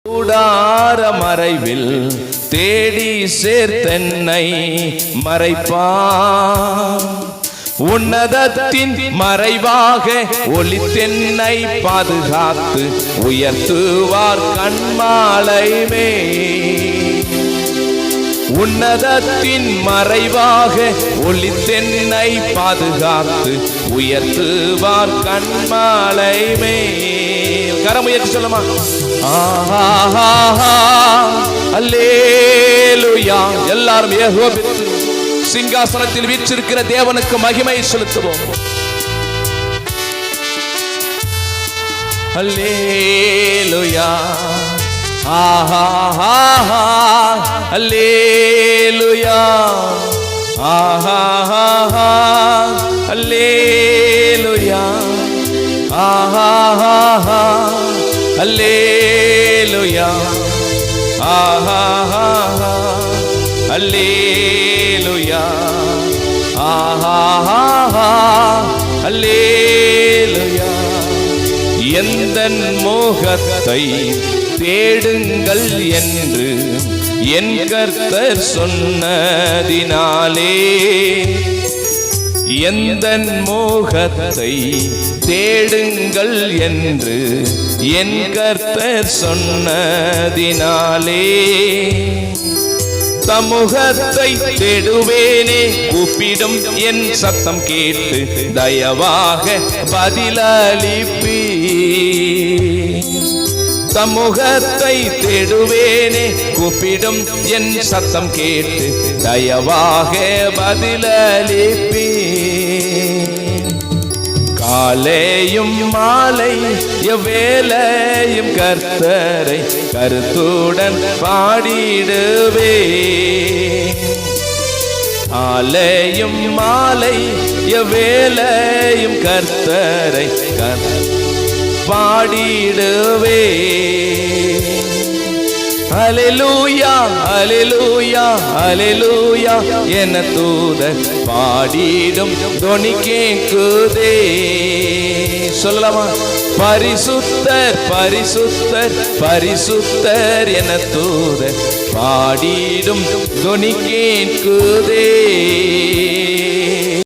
கூடார மறைவில் தேடி சேர்த்தென்னை மறைப்பான். உன்னதத்தின் மறைவாக ஒளித்தென்னை பாதுகாத்து உயர்த்துவார் கண்மாலைமே. உன்னதத்தின் மறைவாக ஒளித்தென்னை பாதுகாத்து உயர்த்துவார் கண்மாலைமே. கரமுயர்த்தி சொல்லுமா? அல்லேலூயா. எல்லாரும் ஏகோபித்து சிங்காசனத்தில் வீற்றிருக்கிற தேவனுக்கு மகிமை செலுத்துவோம். அல்லேலூயா. அல்லேலூயா. அல்லேலூயா. அல்லேலூயா. அல்லேலூயா. அல்லேலூயா. எந்தன் மோகத்தை தேடுங்கள் என்று என் கர்த்தர் சொன்னதினாலே, எந்தன் மோகத்தை தேடுங்கள் என்று என் கர்த்தர் சொன்னதினாலே, தமுகத்தை தேடுவேனே கூப்பிடும் என் சத்தம் கேட்டு தயவாக பதிலளிப்பீ. தமுகத்தை தேடுவேனே கூப்பிடும் என் சத்தம் கேட்டு தயவாக பதிலளிப்பீ. காலையும் மாலை எவ்வேளையும் கர்த்தரை கருத்துடன் பாடிடுவே. காலையும் மாலை எவ்வேளையும் கர்த்தரை பாடிடுவே. அல்லேலூயா. அல்லேலூயா. அல்லேலூயா என தூதர் பாடிடும் தொனி கேட்குதே. சொல்லலாமா? பரிசுத்தர் பரிசுத்தர் பரிசுத்தர் என தூதர் பாடிடும் தொனி கேட்குதே.